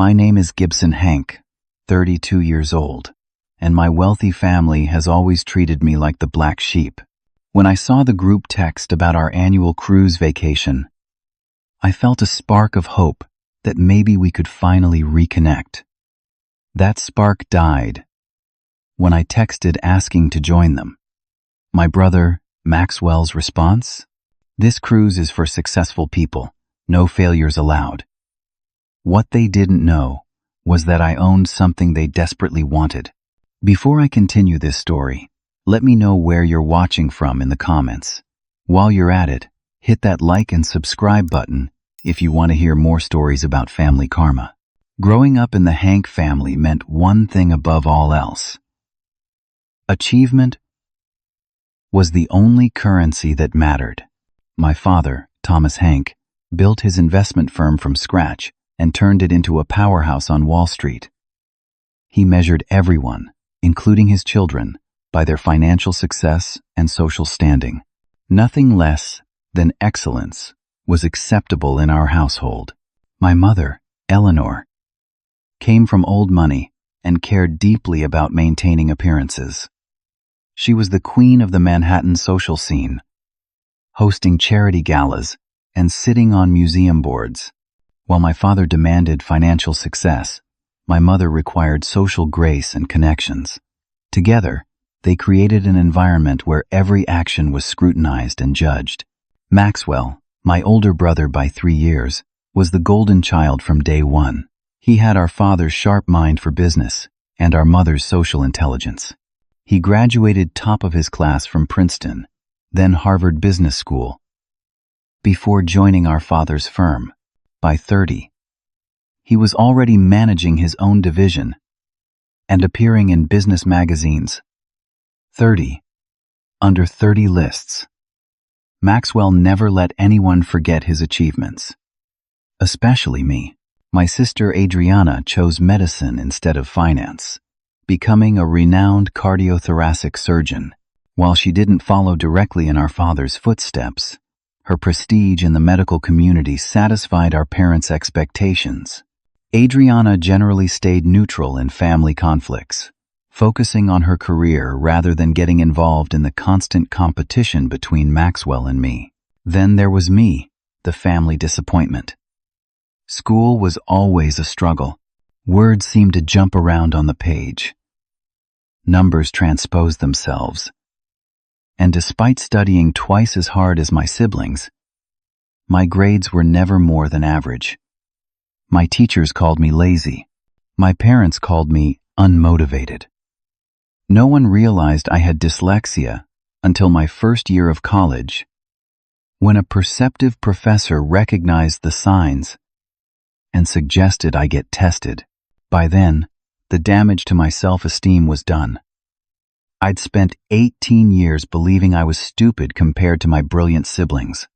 My name is Gibson Hank, 32 years old, and my wealthy family has always treated me like the black sheep. When I saw the group text about our annual cruise vacation, I felt a spark of hope that maybe we could finally reconnect. That spark died when I texted asking to join them. My brother, Maxwell's response? This cruise is for successful people, no failures allowed. What they didn't know was that I owned something they desperately wanted. Before I continue this story, let me know where you're watching from in the comments. While you're at it, hit that like and subscribe button if you want to hear more stories about family karma. Growing up in the Hank family meant one thing above all else. Achievement was the only currency that mattered. My father, Thomas Hank, built his investment firm from scratch and turned it into a powerhouse on Wall Street. He measured everyone, including his children, by their financial success and social standing. Nothing less than excellence was acceptable in our household. My mother, Eleanor, came from old money and cared deeply about maintaining appearances. She was the queen of the Manhattan social scene, hosting charity galas and sitting on museum boards. While my father demanded financial success, my mother required social grace and connections. Together, they created an environment where every action was scrutinized and judged. Maxwell, my older brother by 3 years, was the golden child from day one. He had our father's sharp mind for business and our mother's social intelligence. He graduated top of his class from Princeton, then Harvard Business School, before joining our father's firm. By 30, he was already managing his own division and appearing in business magazines. 30, under 30 lists. Maxwell never let anyone forget his achievements, especially me. My sister Adriana chose medicine instead of finance, becoming a renowned cardiothoracic surgeon. While she didn't follow directly in our father's footsteps, her prestige in the medical community satisfied our parents' expectations. Adriana generally stayed neutral in family conflicts, focusing on her career rather than getting involved in the constant competition between Maxwell and me. Then there was me, the family disappointment. School was always a struggle. Words seemed to jump around on the page. Numbers transposed themselves. And despite studying twice as hard as my siblings, my grades were never more than average. My teachers called me lazy. My parents called me unmotivated. No one realized I had dyslexia until my first year of college, when a perceptive professor recognized the signs and suggested I get tested. By then, the damage to my self-esteem was done. I'd spent 18 years believing I was stupid compared to my brilliant siblings.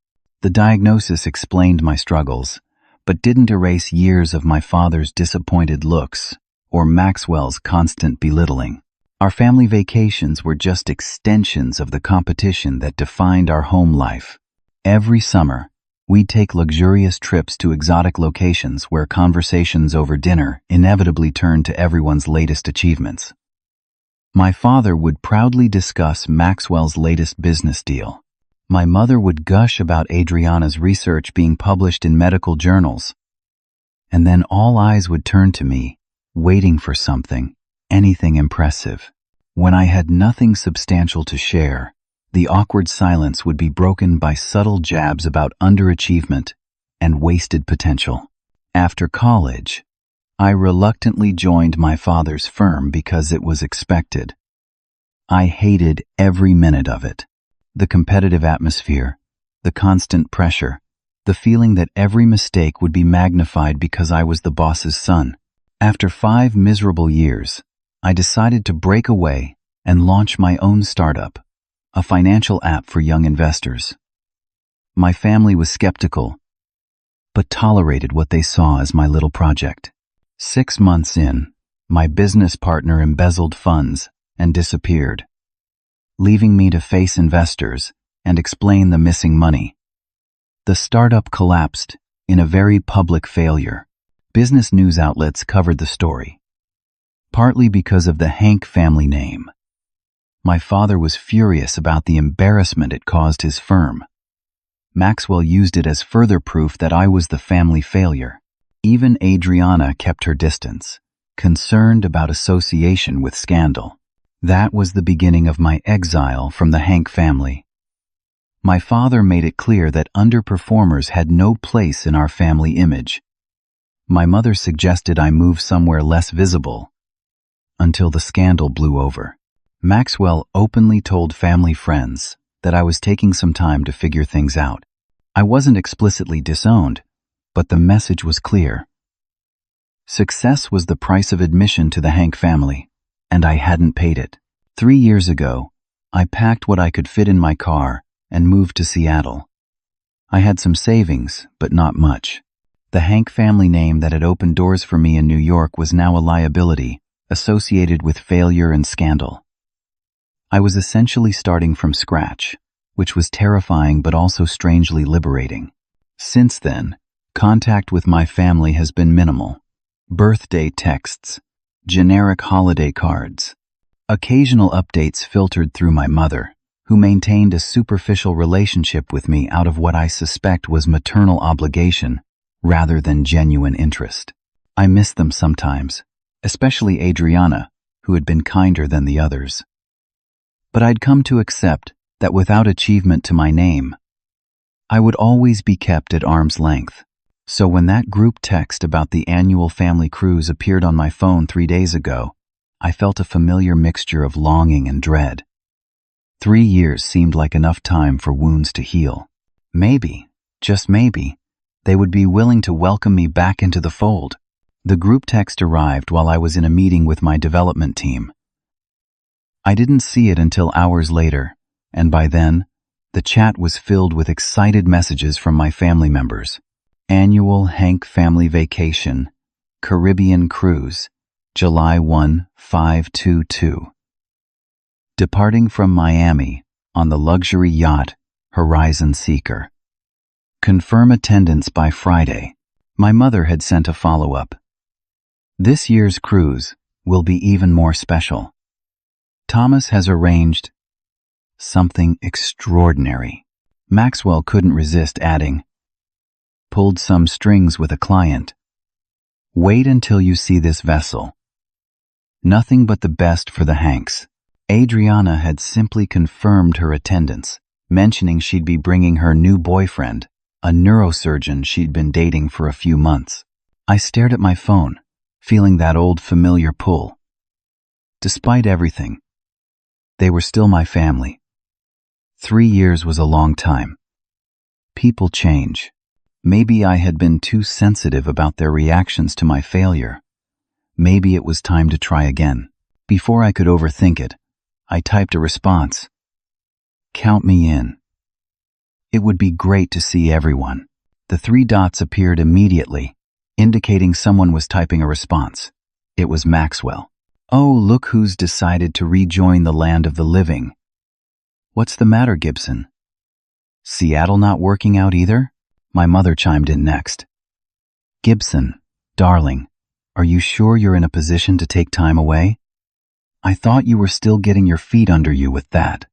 The diagnosis explained my struggles, but didn't erase years of my father's disappointed looks or Maxwell's constant belittling. Our family vacations were just extensions of the competition that defined our home life. Every summer, we'd take luxurious trips to exotic locations where conversations over dinner inevitably turned to everyone's latest achievements. My father would proudly discuss Maxwell's latest business deal. My mother would gush about Adriana's research being published in medical journals. And then all eyes would turn to me, waiting for something, anything impressive. When I had nothing substantial to share, the awkward silence would be broken by subtle jabs about underachievement and wasted potential. After college, I reluctantly joined my father's firm because it was expected. I hated every minute of it. The competitive atmosphere, the constant pressure, the feeling that every mistake would be magnified because I was the boss's son. After 5 miserable years, I decided to break away and launch my own startup, a financial app for young investors. My family was skeptical, but tolerated what they saw as my little project. 6 months in, my business partner embezzled funds and disappeared, leaving me to face investors and explain the missing money. The startup collapsed in a very public failure. Business news outlets covered the story, partly because of the Hank family name. My father was furious about the embarrassment it caused his firm. Maxwell used it as further proof that I was the family failure. Even Adriana kept her distance, concerned about association with scandal. That was the beginning of my exile from the Hank family. My father made it clear that underperformers had no place in our family image. My mother suggested I move somewhere less visible, until the scandal blew over. Maxwell openly told family friends that I was taking some time to figure things out. I wasn't explicitly disowned, but the message was clear. Success was the price of admission to the Hank family, and I hadn't paid it. 3 years ago, I packed what I could fit in my car and moved to Seattle. I had some savings, but not much. The Hank family name that had opened doors for me in New York was now a liability, associated with failure and scandal. I was essentially starting from scratch, which was terrifying but also strangely liberating. Since then, contact with my family has been minimal. Birthday texts, generic holiday cards, occasional updates filtered through my mother, who maintained a superficial relationship with me out of what I suspect was maternal obligation rather than genuine interest. I miss them sometimes, especially Adriana, who had been kinder than the others. But I'd come to accept that without achievement to my name, I would always be kept at arm's length. So when that group text about the annual family cruise appeared on my phone 3 days ago, I felt a familiar mixture of longing and dread. 3 years seemed like enough time for wounds to heal. Maybe, just maybe, they would be willing to welcome me back into the fold. The group text arrived while I was in a meeting with my development team. I didn't see it until hours later, and by then, the chat was filled with excited messages from my family members. Annual Hank family vacation, Caribbean cruise, July 1, 522. Departing from Miami on the luxury yacht Horizon Seeker. Confirm attendance by Friday. My mother had sent a follow-up. This year's cruise will be even more special. Thomas has arranged something extraordinary. Maxwell couldn't resist adding, pulled some strings with a client. Wait until you see this vessel. Nothing but the best for the Hanks. Adriana had simply confirmed her attendance, mentioning she'd be bringing her new boyfriend, a neurosurgeon she'd been dating for a few months. I stared at my phone, feeling that old familiar pull. Despite everything, they were still my family. 3 years was a long time. People change. Maybe I had been too sensitive about their reactions to my failure. Maybe it was time to try again. Before I could overthink it, I typed a response. Count me in. It would be great to see everyone. The 3 dots appeared immediately, indicating someone was typing a response. It was Maxwell. Oh, look who's decided to rejoin the land of the living. What's the matter, Gibson? Seattle not working out either? My mother chimed in next. Gibson, darling, are you sure you're in a position to take time away? I thought you were still getting your feet under you with that.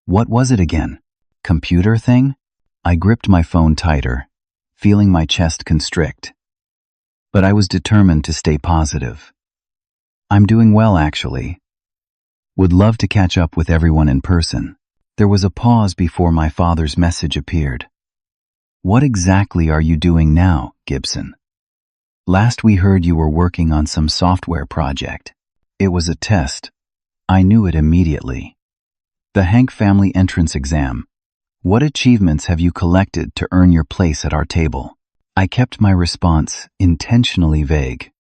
What was it again? Computer thing? I gripped my phone tighter, feeling my chest constrict. But I was determined to stay positive. I'm doing well, actually. Would love to catch up with everyone in person. There was a pause before my father's message appeared. What exactly are you doing now, Gibson? Last we heard you were working on some software project. It was a test. I knew it immediately. The Hank family entrance exam. What achievements have you collected to earn your place at our table? I kept my response intentionally vague.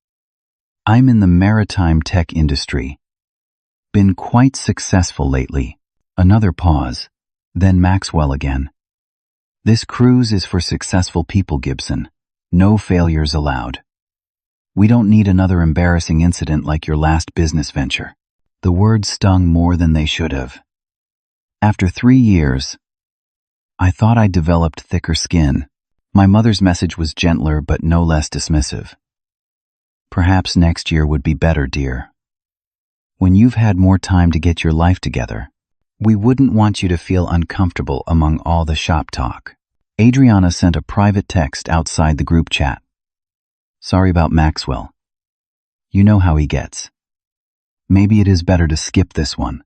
I'm in the maritime tech industry. Been quite successful lately. Another pause, then Maxwell again. This cruise is for successful people, Gibson. No failures allowed. We don't need another embarrassing incident like your last business venture. The words stung more than they should have. After 3 years, I thought I'd developed thicker skin, My mother's message was gentler but no less dismissive. Perhaps next year would be better, dear. When you've had more time to get your life together, we wouldn't want you to feel uncomfortable among all the shop talk. Adriana sent a private text outside the group chat. Sorry about Maxwell. You know how he gets. Maybe it is better to skip this one.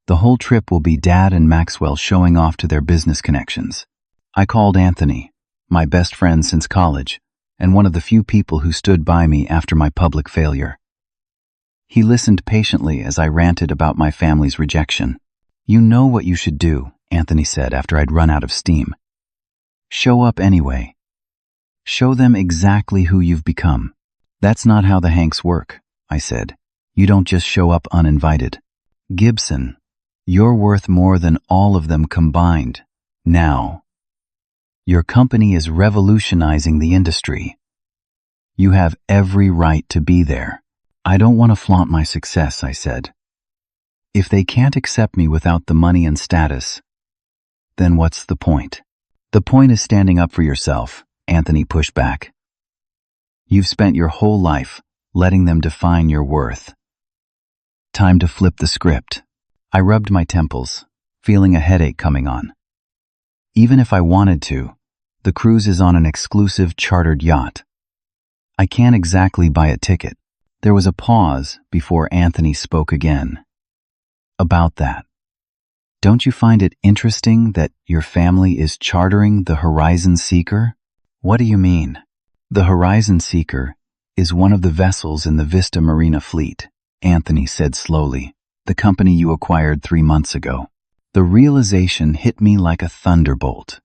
The whole trip will be Dad and Maxwell showing off to their business connections. I called Anthony, my best friend since college, and one of the few people who stood by me after my public failure. He listened patiently as I ranted about my family's rejection. You know what you should do, Anthony said after I'd run out of steam. Show up anyway. Show them exactly who you've become. That's not how the Hanks work, I said. You don't just show up uninvited. Gibson, you're worth more than all of them combined. Now. Your company is revolutionizing the industry. You have every right to be there. I don't want to flaunt my success, I said. If they can't accept me without the money and status, then what's the point? The point is standing up for yourself, Anthony pushed back. You've spent your whole life letting them define your worth. Time to flip the script. I rubbed my temples, feeling a headache coming on. Even if I wanted to, the cruise is on an exclusive chartered yacht. I can't exactly buy a ticket. There was a pause before Anthony spoke again. About that. Don't you find it interesting that your family is chartering the Horizon Seeker? What do you mean? The Horizon Seeker is one of the vessels in the Vista Marina fleet, Anthony said slowly, the company you acquired 3 months ago. The realization hit me like a thunderbolt.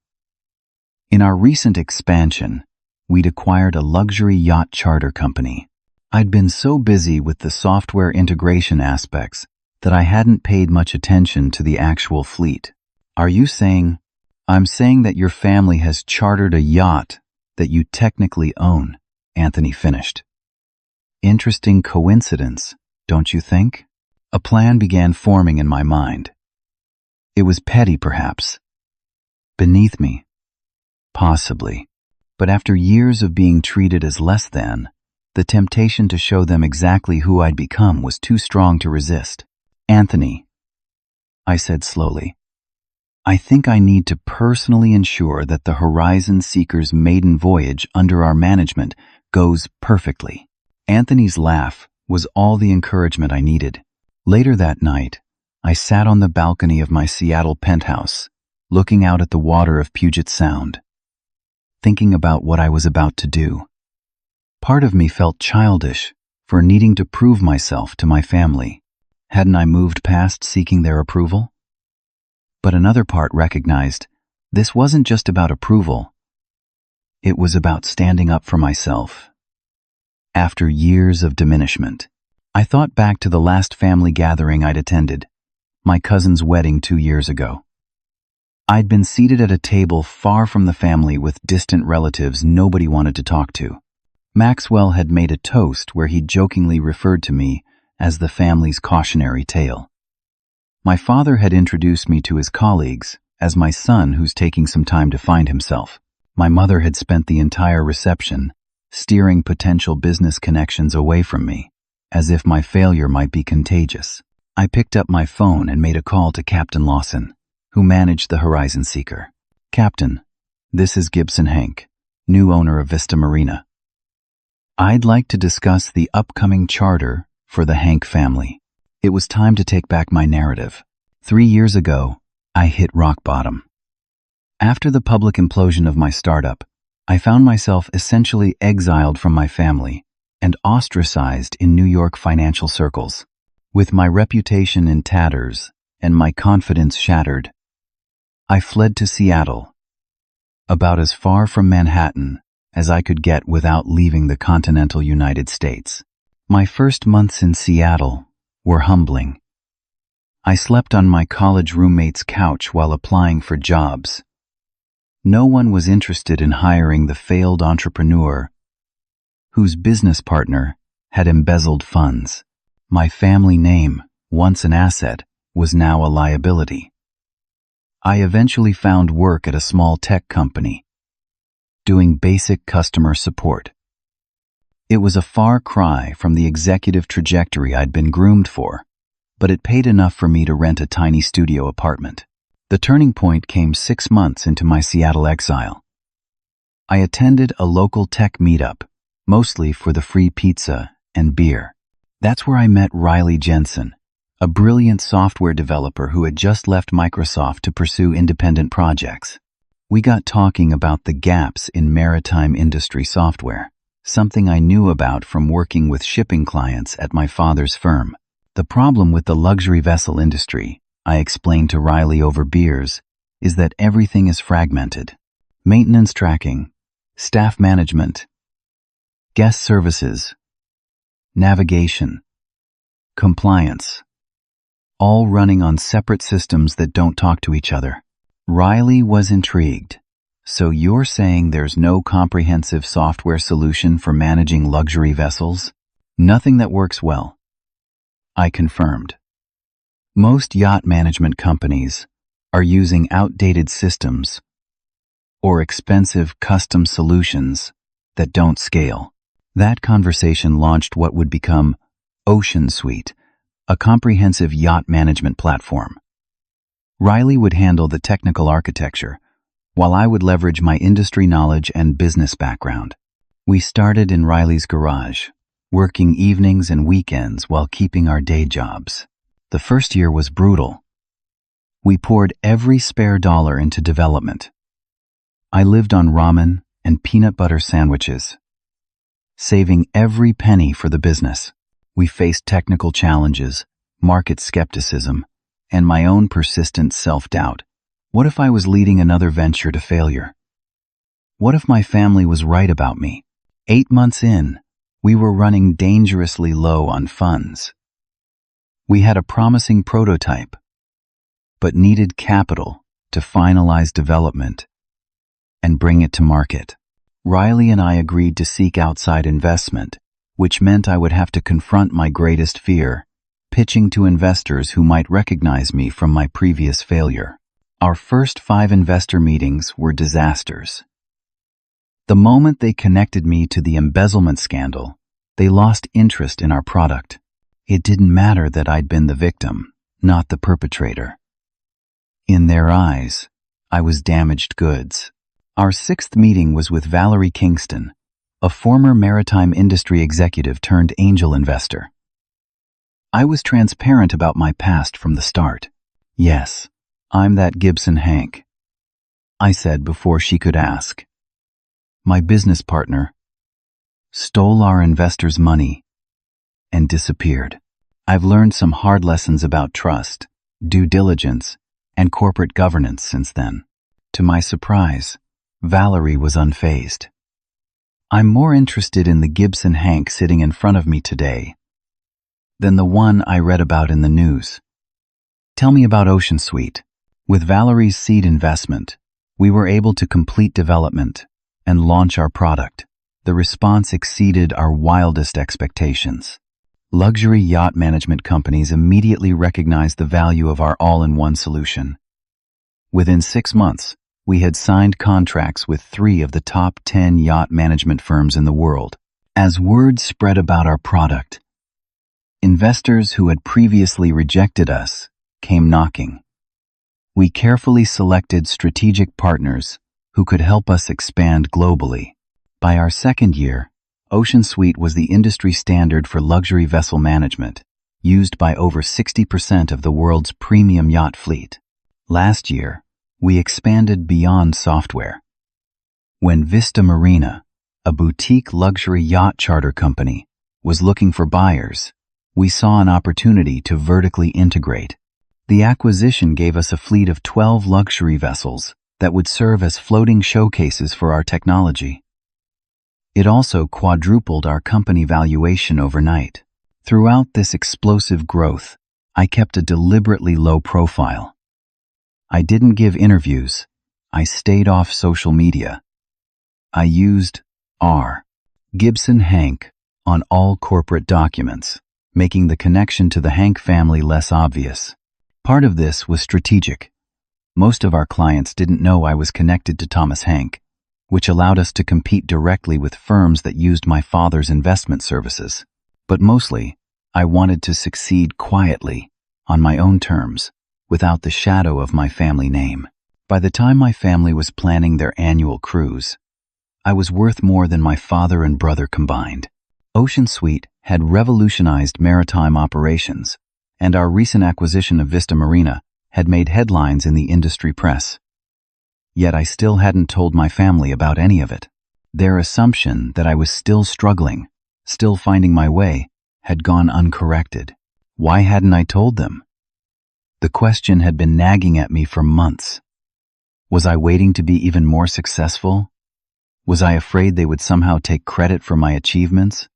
In our recent expansion, we'd acquired a luxury yacht charter company. I'd been so busy with the software integration aspects that I hadn't paid much attention to the actual fleet. Are you saying? I'm saying that your family has chartered a yacht that you technically own, Anthony finished. Interesting coincidence, don't you think? A plan began forming in my mind. It was petty, perhaps. Beneath me. Possibly. But after years of being treated as less than, the temptation to show them exactly who I'd become was too strong to resist. Anthony, I said slowly, I think I need to personally ensure that the Horizon Seeker's maiden voyage under our management goes perfectly. Anthony's laugh was all the encouragement I needed. Later that night, I sat on the balcony of my Seattle penthouse, looking out at the water of Puget Sound, thinking about what I was about to do. Part of me felt childish for needing to prove myself to my family. Hadn't I moved past seeking their approval? But another part recognized this wasn't just about approval. It was about standing up for myself. After years of diminishment, I thought back to the last family gathering I'd attended, my cousin's wedding 2 years ago. I'd been seated at a table far from the family with distant relatives nobody wanted to talk to. Maxwell had made a toast where he jokingly referred to me as the family's cautionary tale. My father had introduced me to his colleagues as my son who's taking some time to find himself. My mother had spent the entire reception steering potential business connections away from me, as if my failure might be contagious. I picked up my phone and made a call to Captain Lawson, who managed the Horizon Seeker. Captain, this is Gibson Hank, new owner of Vista Marina. I'd like to discuss the upcoming charter for the Hank family. It was time to take back my narrative. 3 years ago, I hit rock bottom. After the public implosion of my startup, I found myself essentially exiled from my family and ostracized in New York financial circles. With my reputation in tatters and my confidence shattered, I fled to Seattle, about as far from Manhattan as I could get without leaving the continental United States. My first months in Seattle were humbling. I slept on my college roommate's couch while applying for jobs. No one was interested in hiring the failed entrepreneur whose business partner had embezzled funds. My family name, once an asset, was now a liability. I eventually found work at a small tech company, doing basic customer support. It was a far cry from the executive trajectory I'd been groomed for, but it paid enough for me to rent a tiny studio apartment. The turning point came 6 months into my Seattle exile. I attended a local tech meetup, mostly for the free pizza and beer. That's where I met Riley Jensen, a brilliant software developer who had just left Microsoft to pursue independent projects. We got talking about the gaps in maritime industry software, something I knew about from working with shipping clients at my father's firm. The problem with the luxury vessel industry, I explained to Riley over beers, is that everything is fragmented. Maintenance tracking, staff management, guest services, navigation, compliance, all running on separate systems that don't talk to each other. Riley was intrigued. So you're saying there's no comprehensive software solution for managing luxury vessels? Nothing that works well. I confirmed. Most yacht management companies are using outdated systems or expensive custom solutions that don't scale. That conversation launched what would become Ocean Suite, a comprehensive yacht management platform. Riley would handle the technical architecture, while I would leverage my industry knowledge and business background. We started in Riley's garage, working evenings and weekends while keeping our day jobs. The first year was brutal. We poured every spare dollar into development. I lived on ramen and peanut butter sandwiches, saving every penny for the business. We faced technical challenges, market skepticism, and my own persistent self-doubt. What if I was leading another venture to failure? What if my family was right about me? 8 months in, we were running dangerously low on funds. We had a promising prototype, but needed capital to finalize development and bring it to market. Riley and I agreed to seek outside investment, which meant I would have to confront my greatest fear, pitching to investors who might recognize me from my previous failure. Our first 5 investor meetings were disasters. The moment they connected me to the embezzlement scandal, they lost interest in our product. It didn't matter that I'd been the victim, not the perpetrator. In their eyes, I was damaged goods. Our 6th meeting was with Valerie Kingston, a former maritime industry executive turned angel investor. I was transparent about my past from the start. Yes, I'm that Gibson Hank, I said before she could ask. My business partner stole our investors' money and disappeared. I've learned some hard lessons about trust, due diligence, and corporate governance since then. To my surprise, Valerie was unfazed. I'm more interested in the Gibson Hank sitting in front of me today than the one I read about in the news. Tell me about Ocean Suite. With Valerie's seed investment, we were able to complete development and launch our product. The response exceeded our wildest expectations. Luxury yacht management companies immediately recognized the value of our all-in-one solution. Within 6 months, we had signed contracts with 3 of the top 10 yacht management firms in the world. As word spread about our product, investors who had previously rejected us came knocking. We carefully selected strategic partners who could help us expand globally. By our 2nd year, Ocean Suite was the industry standard for luxury vessel management, used by over 60% of the world's premium yacht fleet. Last year, we expanded beyond software. When Vista Marina, a boutique luxury yacht charter company, was looking for buyers, we saw an opportunity to vertically integrate. The acquisition gave us a fleet of 12 luxury vessels that would serve as floating showcases for our technology. It also quadrupled our company valuation overnight. Throughout this explosive growth, I kept a deliberately low profile. I didn't give interviews. I stayed off social media. I used R. Gibson Hank on all corporate documents, making the connection to the Hank family less obvious. Part of this was strategic. Most of our clients didn't know I was connected to Thomas Hank, which allowed us to compete directly with firms that used my father's investment services. But mostly, I wanted to succeed quietly, on my own terms, without the shadow of my family name. By the time my family was planning their annual cruise, I was worth more than my father and brother combined. Ocean Suite had revolutionized maritime operations, and our recent acquisition of Vista Marina had made headlines in the industry press. Yet I still hadn't told my family about any of it. Their assumption that I was still struggling, still finding my way, had gone uncorrected. Why hadn't I told them? The question had been nagging at me for months. Was I waiting to be even more successful? Was I afraid they would somehow take credit for my achievements?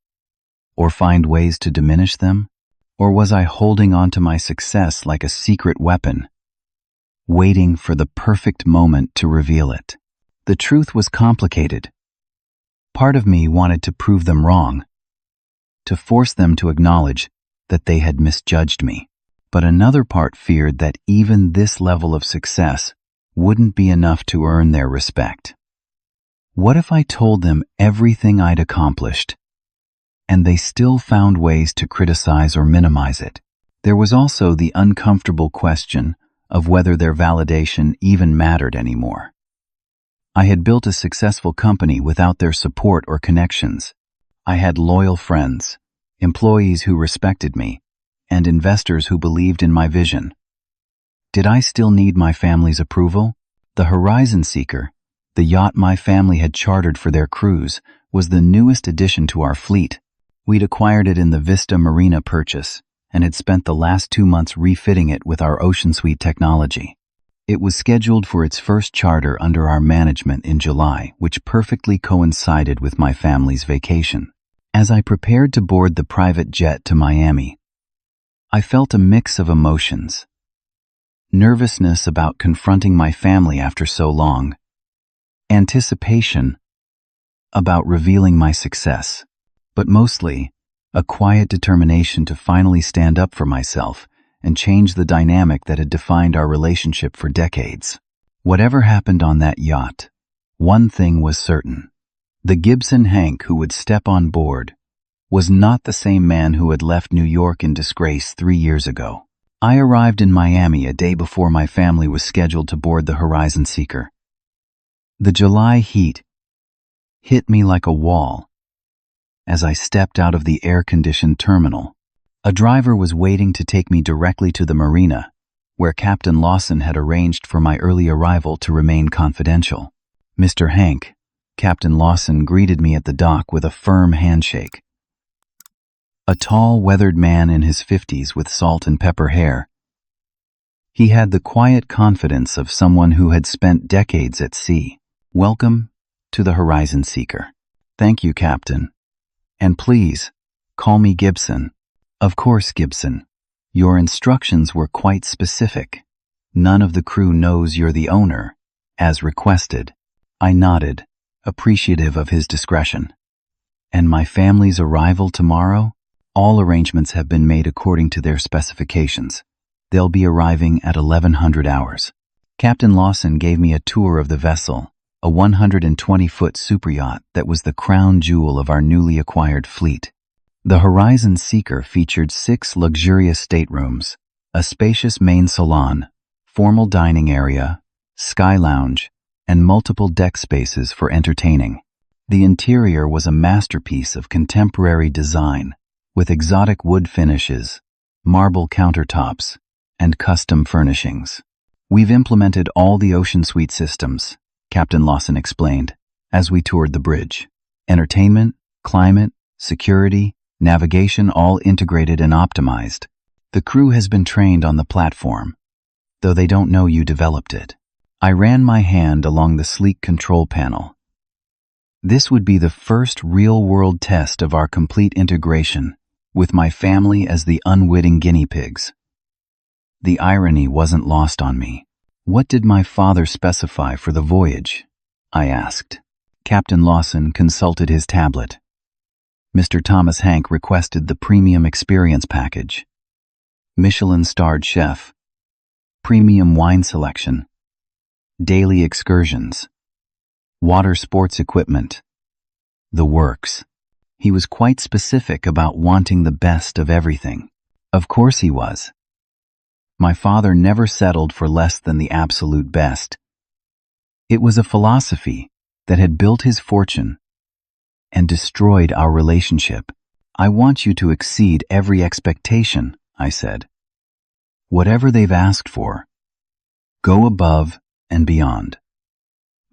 Or find ways to diminish them? Or was I holding on to my success like a secret weapon, waiting for the perfect moment to reveal it? The truth was complicated. Part of me wanted to prove them wrong, to force them to acknowledge that they had misjudged me. But another part feared that even this level of success wouldn't be enough to earn their respect. What if I told them everything I'd accomplished, and they still found ways to criticize or minimize it? There was also the uncomfortable question of whether their validation even mattered anymore. I had built a successful company without their support or connections. I had loyal friends, employees who respected me, and investors who believed in my vision. Did I still need my family's approval? The Horizon Seeker, the yacht my family had chartered for their cruise, was the newest addition to our fleet. We'd acquired it in the Vista Marina purchase and had spent the last 2 months refitting it with our Ocean Suite technology. It was scheduled for its first charter under our management in July, which perfectly coincided with my family's vacation. As I prepared to board the private jet to Miami, I felt a mix of emotions. Nervousness about confronting my family after so long, anticipation about revealing my success, but mostly a quiet determination to finally stand up for myself and change the dynamic that had defined our relationship for decades. Whatever happened on that yacht, one thing was certain. The Gibson Hank who would step on board was not the same man who had left New York in disgrace 3 years ago. I arrived in Miami a day before my family was scheduled to board the Horizon Seeker. The July heat hit me like a wall as I stepped out of the air-conditioned terminal. A driver was waiting to take me directly to the marina, where Captain Lawson had arranged for my early arrival to remain confidential. Mr. Hank, Captain Lawson greeted me at the dock with a firm handshake. A tall, weathered man in his 50s with salt and pepper hair. He had the quiet confidence of someone who had spent decades at sea. Welcome to the Horizon Seeker. Thank you, Captain. And please, call me Gibson. Of course, Gibson. Your instructions were quite specific. None of the crew knows you're the owner, as requested. I nodded, appreciative of his discretion. And my family's arrival tomorrow? All arrangements have been made according to their specifications. They'll be arriving at 1100 hours. Captain Lawson gave me a tour of the vessel, a 120-foot superyacht that was the crown jewel of our newly acquired fleet. The Horizon Seeker featured 6 luxurious staterooms, a spacious main salon, formal dining area, sky lounge, and multiple deck spaces for entertaining. The interior was a masterpiece of contemporary design, with exotic wood finishes, marble countertops, and custom furnishings. We've implemented all the Ocean Suite systems, Captain Lawson explained, as we toured the bridge. Entertainment, climate, security, navigation all integrated and optimized. The crew has been trained on the platform, though they don't know you developed it. I ran my hand along the sleek control panel. This would be the first real-world test of our complete integration, with my family as the unwitting guinea pigs. The irony wasn't lost on me. What did my father specify for the voyage? I asked. Captain Lawson consulted his tablet. Mr. Thomas Hank requested the premium experience package. Michelin-starred chef. Premium wine selection. Daily excursions. water sports equipment, the works. He was quite specific about wanting the best of everything. Of course he was. My father never settled for less than the absolute best. It was a philosophy that had built his fortune and destroyed our relationship. I want you to exceed every expectation, I said. Whatever they've asked for, go above and beyond.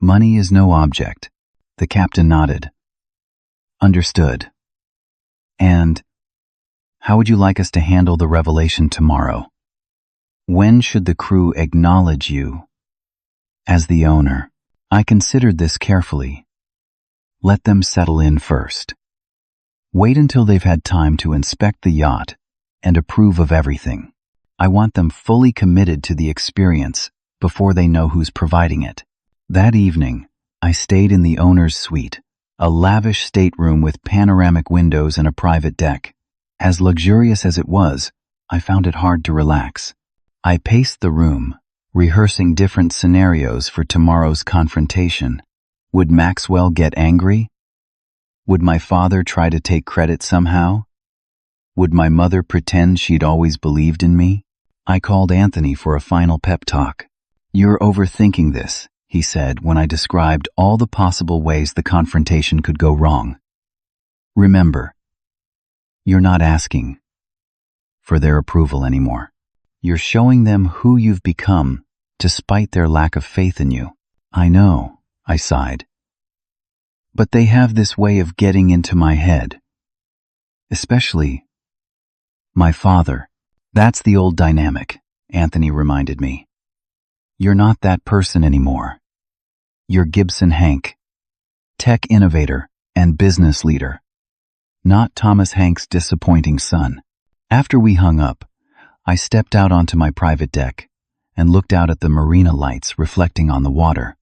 Money is no object. The captain nodded. Understood. And how would you like us to handle the revelation tomorrow? When should the crew acknowledge you as the owner? I considered this carefully. Let them settle in first. Wait until they've had time to inspect the yacht and approve of everything. I want them fully committed to the experience before they know who's providing it. That evening, I stayed in the owner's suite, a lavish stateroom with panoramic windows and a private deck. As luxurious as it was, I found it hard to relax. I paced the room, rehearsing different scenarios for tomorrow's confrontation. Would Maxwell get angry? Would my father try to take credit somehow? Would my mother pretend she'd always believed in me? I called Anthony for a final pep talk. You're overthinking this, he said when I described all the possible ways the confrontation could go wrong. Remember, you're not asking for their approval anymore. You're showing them who you've become, despite their lack of faith in you. I know, I sighed. But they have this way of getting into my head. Especially my father. That's the old dynamic, Anthony reminded me. You're not that person anymore. You're Gibson Hank, tech innovator and business leader, not Thomas Hank's disappointing son. After we hung up, I stepped out onto my private deck and looked out at the marina lights reflecting on the water.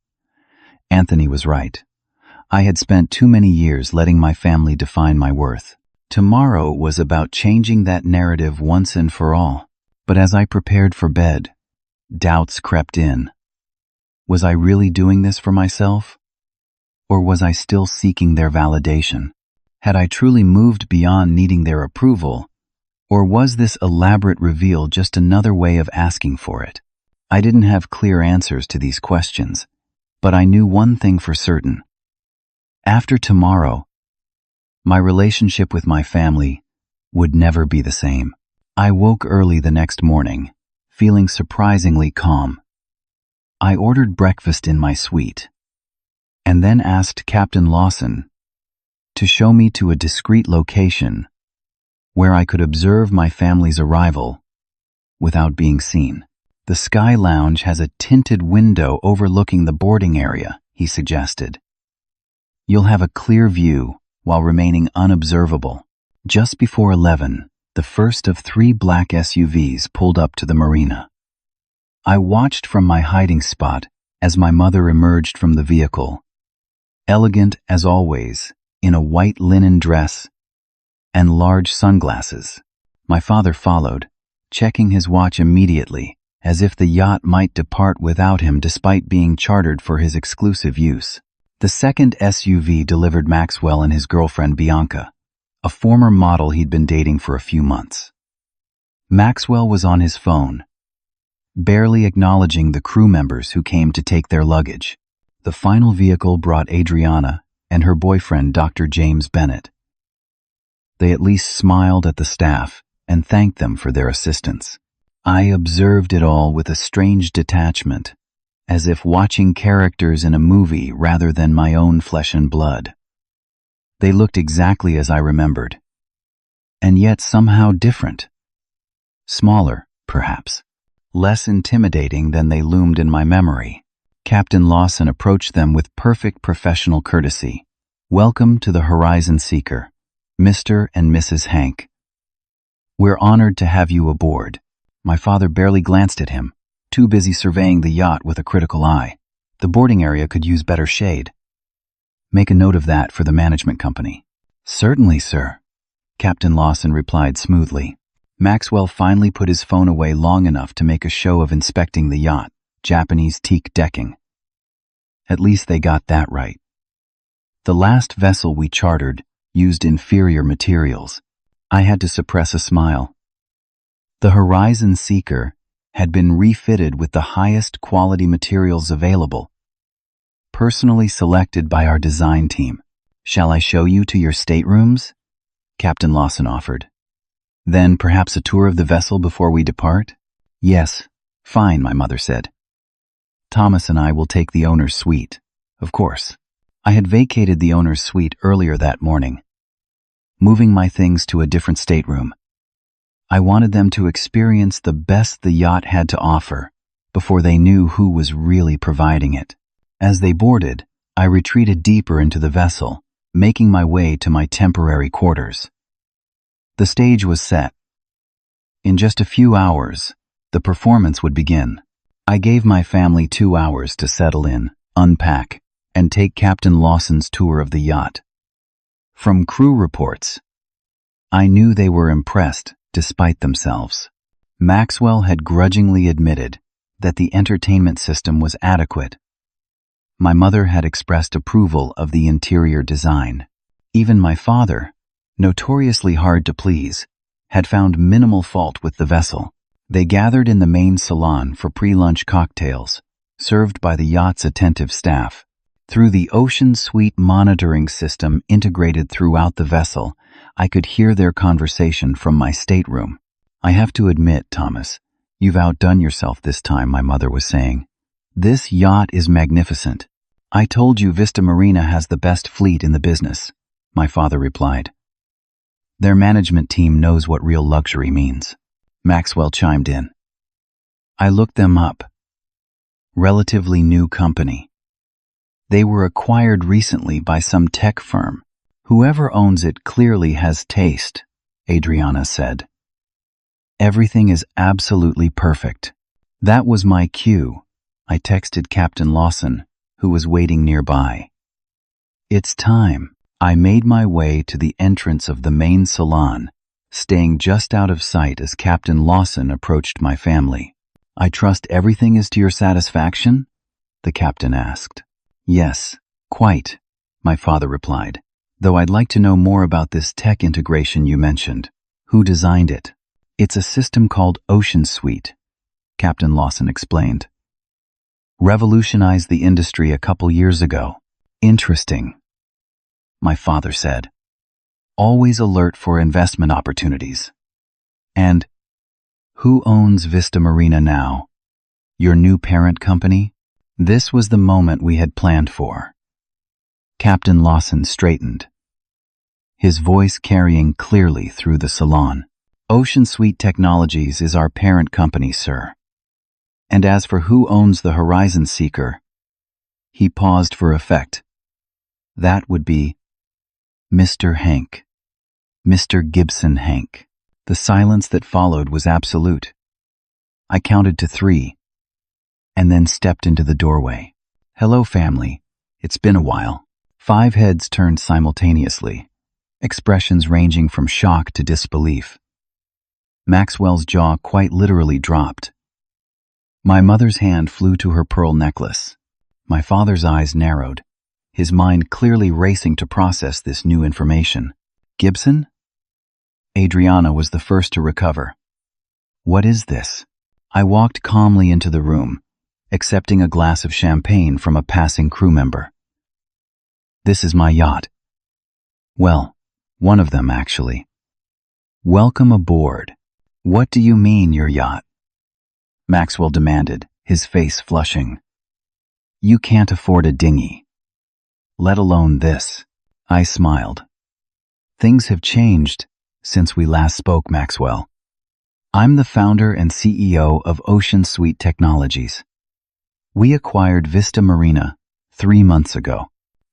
Anthony was right. I had spent too many years letting my family define my worth. Tomorrow was about changing that narrative once and for all. But as I prepared for bed, doubts crept in. Was I really doing this for myself? Or was I still seeking their validation? Had I truly moved beyond needing their approval? Or was this elaborate reveal just another way of asking for it? I didn't have clear answers to these questions, but I knew one thing for certain. After tomorrow, my relationship with my family would never be the same. I woke early the next morning, feeling surprisingly calm. I ordered breakfast in my suite, and then asked Captain Lawson to show me to a discreet location where I could observe my family's arrival without being seen. The Sky Lounge has a tinted window overlooking the boarding area, he suggested. You'll have a clear view while remaining unobservable. Just before 11, the first of 3 black SUVs pulled up to the marina. I watched from my hiding spot as my mother emerged from the vehicle, elegant as always, in a white linen dress and large sunglasses. My father followed, checking his watch immediately, as if the yacht might depart without him despite being chartered for his exclusive use. The second SUV delivered Maxwell and his girlfriend Bianca, a former model he'd been dating for a few months. Maxwell was on his phone, barely acknowledging the crew members who came to take their luggage. The final vehicle brought Adriana and her boyfriend, Dr. James Bennett. They at least smiled at the staff and thanked them for their assistance. I observed it all with a strange detachment, as if watching characters in a movie rather than my own flesh and blood. They looked exactly as I remembered, and yet somehow different. Smaller, perhaps. Less intimidating than they loomed in my memory. Captain Lawson approached them with perfect professional courtesy. Welcome to the Horizon Seeker, Mr. and Mrs. Hank. We're honored to have you aboard. My father barely glanced at him, too busy surveying the yacht with a critical eye. The boarding area could use better shade. Make a note of that for the management company. Certainly, sir, Captain Lawson replied smoothly. Maxwell finally put his phone away long enough to make a show of inspecting the yacht, Japanese teak decking. At least they got that right. The last vessel we chartered used inferior materials. I had to suppress a smile. The Horizon Seeker had been refitted with the highest quality materials available, personally selected by our design team. "Shall I show you to your staterooms?" Captain Lawson offered. "Then perhaps a tour of the vessel before we depart?" "Yes, fine," my mother said. "Thomas and I will take the owner's suite." Of course. I had vacated the owner's suite earlier that morning, moving my things to a different stateroom. I wanted them to experience the best the yacht had to offer before they knew who was really providing it. As they boarded, I retreated deeper into the vessel, making my way to my temporary quarters. The stage was set. In just a few hours, the performance would begin. I gave my family 2 hours to settle in, unpack, and take Captain Lawson's tour of the yacht. From crew reports, I knew they were impressed despite themselves. Maxwell had grudgingly admitted that the entertainment system was adequate. My mother had expressed approval of the interior design. Even my father, notoriously hard to please, had found minimal fault with the vessel. They gathered in the main salon for pre-lunch cocktails, served by the yacht's attentive staff. Through the Ocean Suite monitoring system integrated throughout the vessel, I could hear their conversation from my stateroom. "I have to admit, Thomas, you've outdone yourself this time," my mother was saying. "This yacht is magnificent." "I told you Vista Marina has the best fleet in the business," my father replied. "Their management team knows what real luxury means," Maxwell chimed in. I looked them up. Relatively new company. They were acquired recently by some tech firm. "Whoever owns it clearly has taste," Adriana said. "Everything is absolutely perfect." That was my cue. I texted Captain Lawson, who was waiting nearby. "It's time." I made my way to the entrance of the main salon, staying just out of sight as Captain Lawson approached my family. "I trust everything is to your satisfaction?" the captain asked. "Yes, quite," my father replied, "though I'd like to know more about this tech integration you mentioned. Who designed it?" "It's a system called Ocean Suite," Captain Lawson explained. "Revolutionized the industry a couple years ago." "Interesting," my father said, always alert for investment opportunities. "And who owns Vista Marina now? Your new parent company?" This was the moment we had planned for. Captain Lawson straightened, his voice carrying clearly through the salon. "Ocean Suite Technologies is our parent company, sir. And as for who owns the Horizon Seeker," he paused for effect, "that would be Mr. Hank. Mr. Gibson Hank." The silence that followed was absolute. I counted to 3, and then stepped into the doorway. "Hello, family. It's been a while." 5 heads turned simultaneously, expressions ranging from shock to disbelief. Maxwell's jaw quite literally dropped. My mother's hand flew to her pearl necklace. My father's eyes narrowed, his mind clearly racing to process this new information. "Gibson?" Adriana was the first to recover. "What is this?" I walked calmly into the room, accepting a glass of champagne from a passing crew member. "This is my yacht. Well, one of them, actually." "Welcome aboard." "What do you mean, your yacht?" Maxwell demanded, his face flushing. "You can't afford a dinghy. Let alone this." I smiled. "Things have changed since we last spoke, Maxwell. I'm the founder and CEO of Ocean Suite Technologies. We acquired Vista Marina 3 months ago."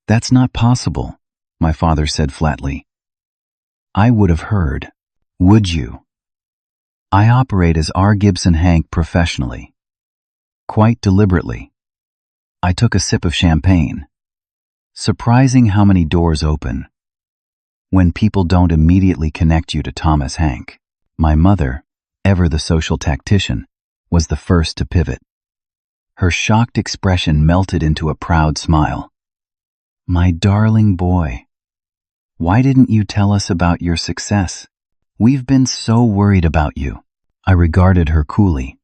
"That's not possible," my father said flatly. "I would have heard." "Would you?" "I operate as R. Gibson Hank professionally. Quite deliberately." I took a sip of champagne. Surprising how many doors open when people don't immediately connect you to Thomas Hank. My mother, ever the social tactician, was the first to pivot. Her shocked expression melted into a proud smile. My darling boy, why didn't you tell us about your success? We've been so worried about you. I regarded her coolly.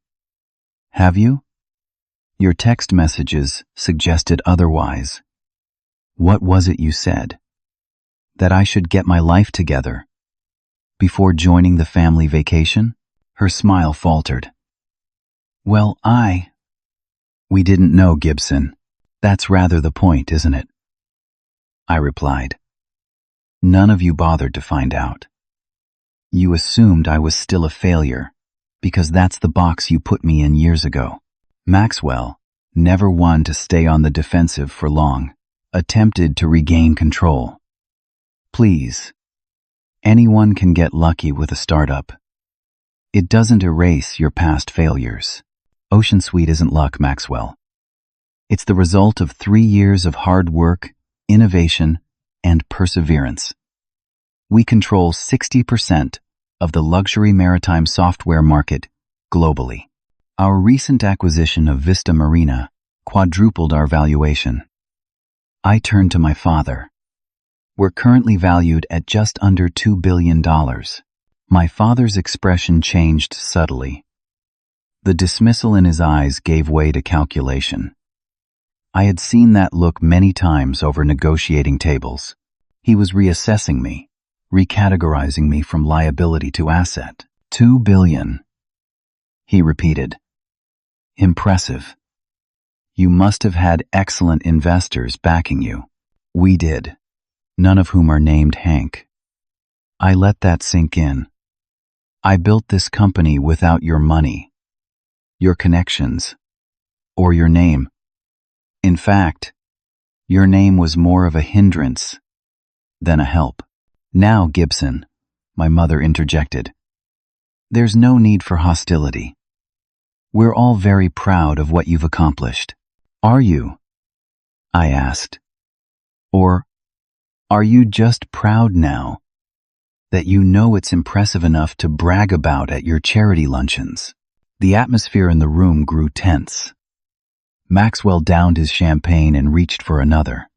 Have you? Your text messages suggested otherwise. What was it you said? That I should get my life together before joining the family vacation? Her smile faltered. Well, We didn't know, Gibson. That's rather the point, isn't it? I replied. None of you bothered to find out. You assumed I was still a failure, because that's the box you put me in years ago. Maxwell, never one to stay on the defensive for long, attempted to regain control. Please, anyone can get lucky with a startup. It doesn't erase your past failures. Ocean Suite isn't luck, Maxwell. It's the result of 3 years of hard work, innovation, and perseverance. We control 60% of the luxury maritime software market globally. Our recent acquisition of Vista Marina quadrupled our valuation. I turned to my father. We're currently valued at just under $2 billion. My father's expression changed subtly. The dismissal in his eyes gave way to calculation. I had seen that look many times over negotiating tables. He was reassessing me, recategorizing me from liability to asset. $2 billion. He repeated. Impressive. You must have had excellent investors backing you. We did, none of whom are named Hank. I let that sink in. I built this company without your money, your connections, or your name. In fact, your name was more of a hindrance than a help. Now, Gibson, my mother interjected, there's no need for hostility. We're all very proud of what you've accomplished. Are you? I asked. Or are you just proud now that you know it's impressive enough to brag about at your charity luncheons? The atmosphere in the room grew tense. Maxwell downed his champagne and reached for another.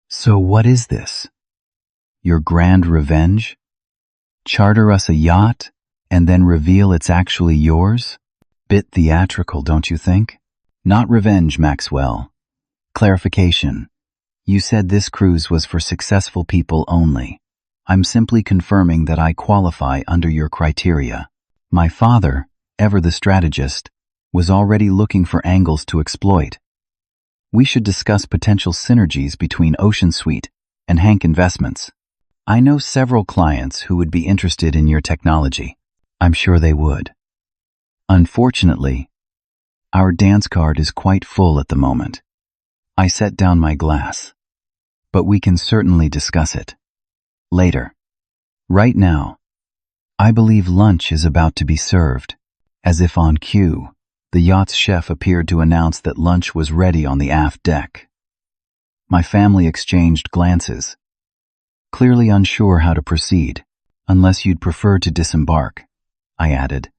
So what is this? Your grand revenge? Charter us a yacht and then reveal it's actually yours? Bit theatrical, don't you think? Not revenge, Maxwell. Clarification. You said this cruise was for successful people only. I'm simply confirming that I qualify under your criteria. My father, ever the strategist, was already looking for angles to exploit. We should discuss potential synergies between Ocean Suite and Hank Investments. I know several clients who would be interested in your technology. I'm sure they would. Unfortunately, our dance card is quite full at the moment. I set down my glass, but we can certainly discuss it later. Right now, I believe lunch is about to be served. As if on cue, the yacht's chef appeared to announce that lunch was ready on the aft deck. My family exchanged glances, clearly unsure how to proceed. Unless you'd prefer to disembark, I added.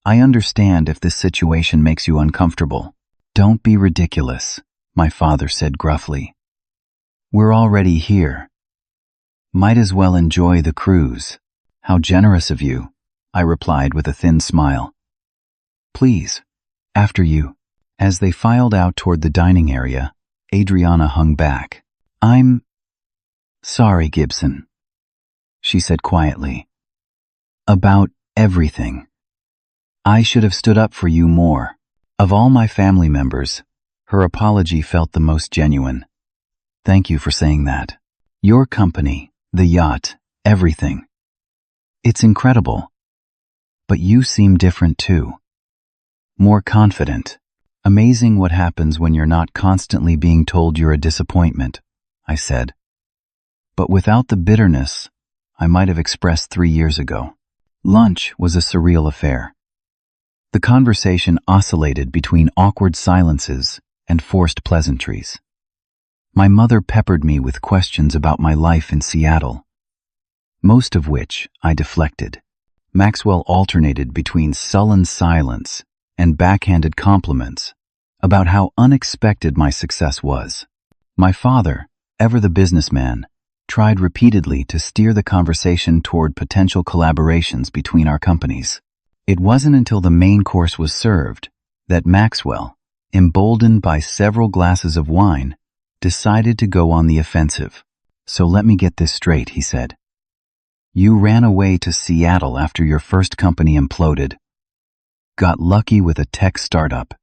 I understand if this situation makes you uncomfortable. Don't be ridiculous, my father said gruffly. We're already here. Might as well enjoy the cruise. How generous of you, I replied with a thin smile. Please, after you. As they filed out toward the dining area, Adriana hung back. I'm sorry, Gibson, she said quietly. About everything. I should have stood up for you more. Of all my family members, her apology felt the most genuine. Thank you for saying that. Your company, the yacht, everything. It's incredible. But you seem different too. More confident. Amazing what happens when you're not constantly being told you're a disappointment, I said. But without the bitterness I might have expressed 3 years ago. Lunch was a surreal affair. The conversation oscillated between awkward silences and forced pleasantries. My mother peppered me with questions about my life in Seattle, most of which I deflected. Maxwell alternated between sullen silence and backhanded compliments about how unexpected my success was. My father, ever the businessman, tried repeatedly to steer the conversation toward potential collaborations between our companies. It wasn't until the main course was served that Maxwell, emboldened by several glasses of wine, decided to go on the offensive. "So let me get this straight," he said. "You ran away to Seattle after your first company imploded, got lucky with a tech startup,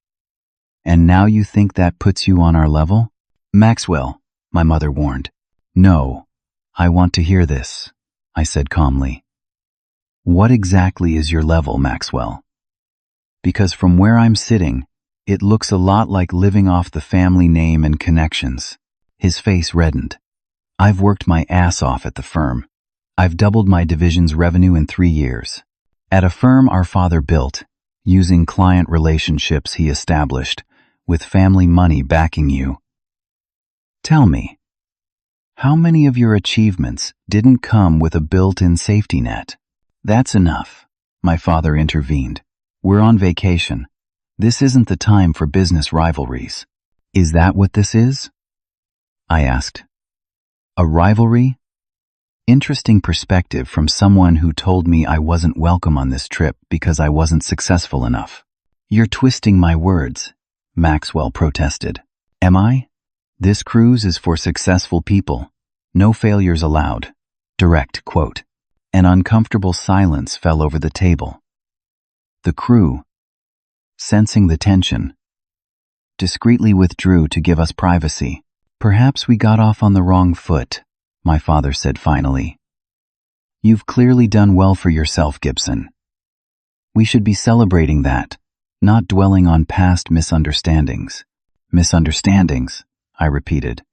and now you think that puts you on our level?" "Maxwell," my mother warned. "No, I want to hear this," I said calmly. "What exactly is your level, Maxwell? Because from where I'm sitting, it looks a lot like living off the family name and connections." His face reddened. "I've worked my ass off at the firm. I've doubled my division's revenue in 3 years. At a firm our father built, using client relationships he established, with family money backing you. Tell me, how many of your achievements didn't come with a built-in safety net?" "That's enough," my father intervened. "We're on vacation. This isn't the time for business rivalries." "Is that what this is?" I asked. "A rivalry?" Interesting perspective from someone who told me I wasn't welcome on this trip because I wasn't successful enough. "You're twisting my words," Maxwell protested. "Am I? This cruise is for successful people. No failures allowed." Direct quote. An uncomfortable silence fell over the table. The crew, sensing the tension, discreetly withdrew to give us privacy. "Perhaps we got off on the wrong foot," my father said finally. "You've clearly done well for yourself, Gibson. We should be celebrating that, not dwelling on past misunderstandings." "Misunderstandings?" I repeated.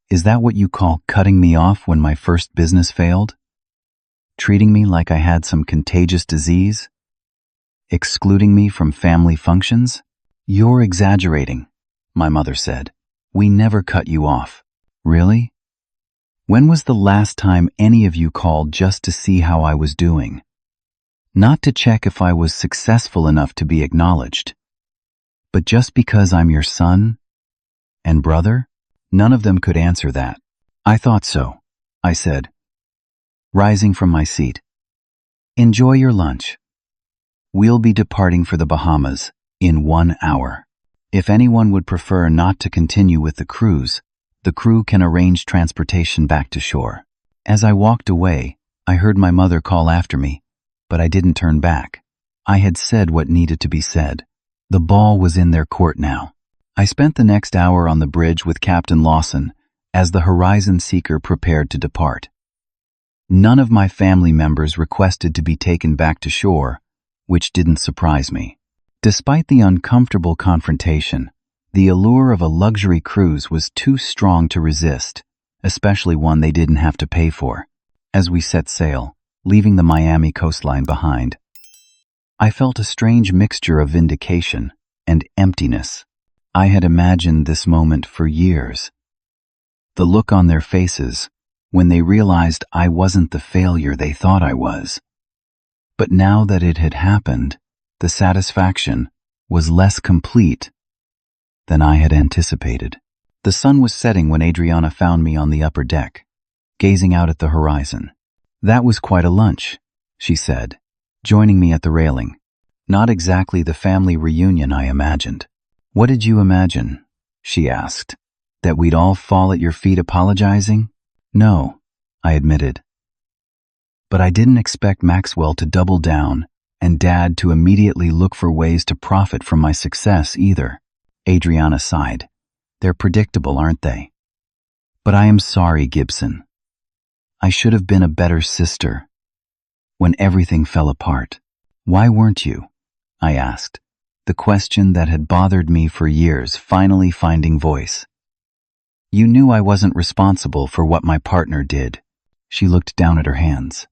"Is that what you call cutting me off when my first business failed? Treating me like I had some contagious disease? Excluding me from family functions?" "You're exaggerating," my mother said. "We never cut you off." "Really? When was the last time any of you called just to see how I was doing? Not to check if I was successful enough to be acknowledged, but just because I'm your son and brother?" None of them could answer that. "I thought so," I said, rising from my seat. "Enjoy your lunch. We'll be departing for the Bahamas in 1 hour. If anyone would prefer not to continue with the cruise, the crew can arrange transportation back to shore." As I walked away, I heard my mother call after me, but I didn't turn back. I had said what needed to be said. The ball was in their court now. I spent the next hour on the bridge with Captain Lawson as the Horizon Seeker prepared to depart. None of my family members requested to be taken back to shore, which didn't surprise me. Despite the uncomfortable confrontation, the allure of a luxury cruise was too strong to resist, especially one they didn't have to pay for. As we set sail, leaving the Miami coastline behind, I felt a strange mixture of vindication and emptiness. I had imagined this moment for years. The look on their faces when they realized I wasn't the failure they thought I was. But now that it had happened, the satisfaction was less complete than I had anticipated. The sun was setting when Adriana found me on the upper deck, gazing out at the horizon. "That was quite a lunch," she said, joining me at the railing. "Not exactly the family reunion I imagined." "What did you imagine?" she asked. "That we'd all fall at your feet apologizing?" "No," I admitted. But I didn't expect Maxwell to double down and Dad to immediately look for ways to profit from my success either. Adriana sighed. "They're predictable, aren't they? But I am sorry, Gibson. I should have been a better sister when everything fell apart." "Why weren't you?" I asked, the question that had bothered me for years finally finding voice. "You knew I wasn't responsible for what my partner did." She looked down at her hands.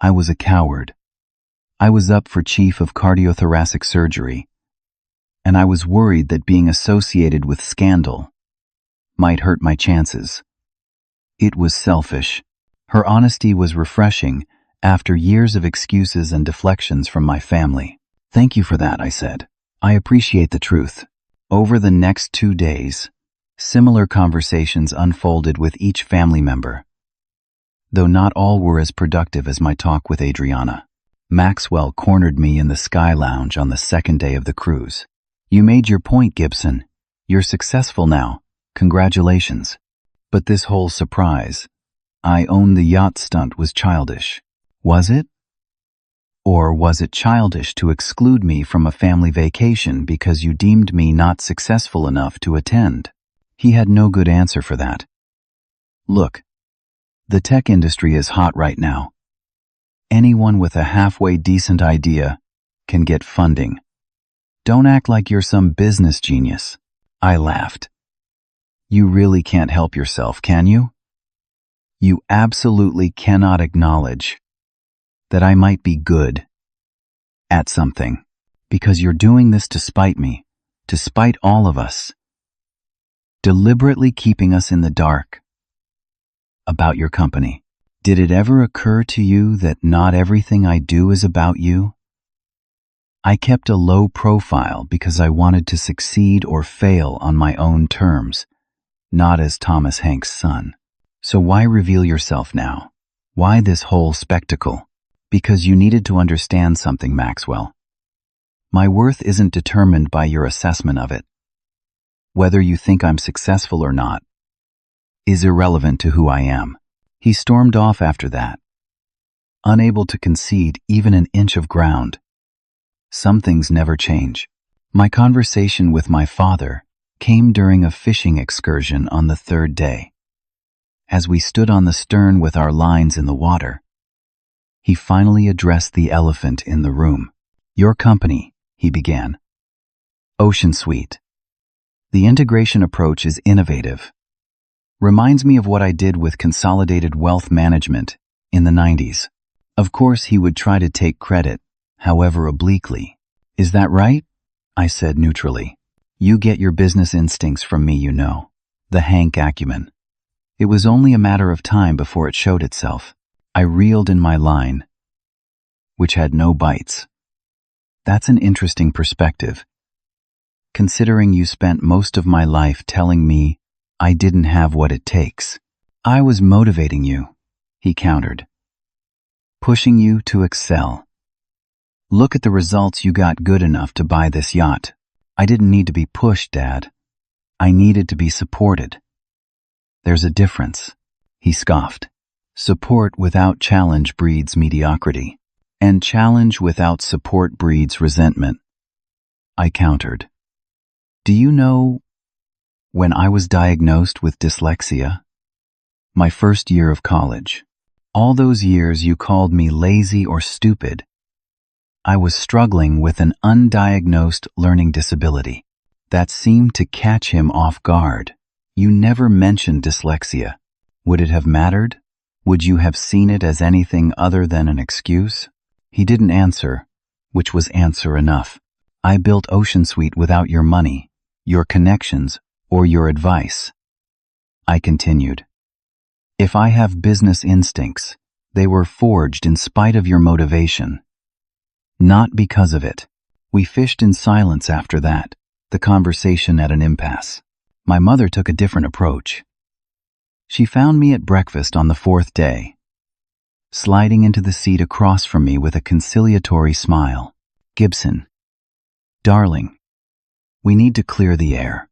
"I was a coward. I was up for chief of cardiothoracic surgery, and I was worried that being associated with scandal might hurt my chances. It was selfish." Her honesty was refreshing after years of excuses and deflections from my family. "Thank you for that," I said. I appreciate the truth. Over the next 2 days, similar conversations unfolded with each family member, though not all were as productive as my talk with Adriana. Maxwell cornered me in the Sky Lounge on the second day of the cruise. You made your point, Gibson. You're successful now. Congratulations. But this whole surprise, I own the yacht stunt, was childish. Was it? Or was it childish to exclude me from a family vacation because you deemed me not successful enough to attend? He had no good answer for that. Look, the tech industry is hot right now. Anyone with a halfway decent idea can get funding. Don't act like you're some business genius. I laughed. You really can't help yourself, can you? You absolutely cannot acknowledge that I might be good at something, because you're doing this to spite me, to spite all of us, deliberately keeping us in the dark about your company. Did it ever occur to you that not everything I do is about you? I kept a low profile because I wanted to succeed or fail on my own terms, not as Thomas Hanks' son. So why reveal yourself now? Why this whole spectacle? Because you needed to understand something, Maxwell. My worth isn't determined by your assessment of it. Whether you think I'm successful or not is irrelevant to who I am. He stormed off after that, unable to concede even an inch of ground. Some things never change. My conversation with my father came during a fishing excursion on the third day. As we stood on the stern with our lines in the water, he finally addressed the elephant in the room. Your company, he began. Ocean Suite. The integration approach is innovative. Reminds me of what I did with Consolidated Wealth Management in the 90s. Of course, he would try to take credit, however obliquely. Is that right? I said neutrally. You get your business instincts from me, you know. The Hank acumen. It was only a matter of time before it showed itself. I reeled in my line, which had no bites. That's an interesting perspective, considering you spent most of my life telling me I didn't have what it takes. I was motivating you, he countered, pushing you to excel. Look at the results you got good enough to buy this yacht. I didn't need to be pushed, Dad. I needed to be supported. There's a difference, he scoffed. Support without challenge breeds mediocrity, and challenge without support breeds resentment. I countered. Do you know when I was diagnosed with dyslexia? My first year of college. All those years you called me lazy or stupid. I was struggling with an undiagnosed learning disability that seemed to catch him off guard. You never mentioned dyslexia. Would it have mattered? Would you have seen it as anything other than an excuse? He didn't answer, which was answer enough. I built Ocean Suite without your money, your connections, or your advice. I continued. If I have business instincts, they were forged in spite of your motivation, not because of it. We fished in silence after that, the conversation at an impasse. My mother took a different approach. She found me at breakfast on the fourth day, sliding into the seat across from me with a conciliatory smile. Gibson, darling, we need to clear the air.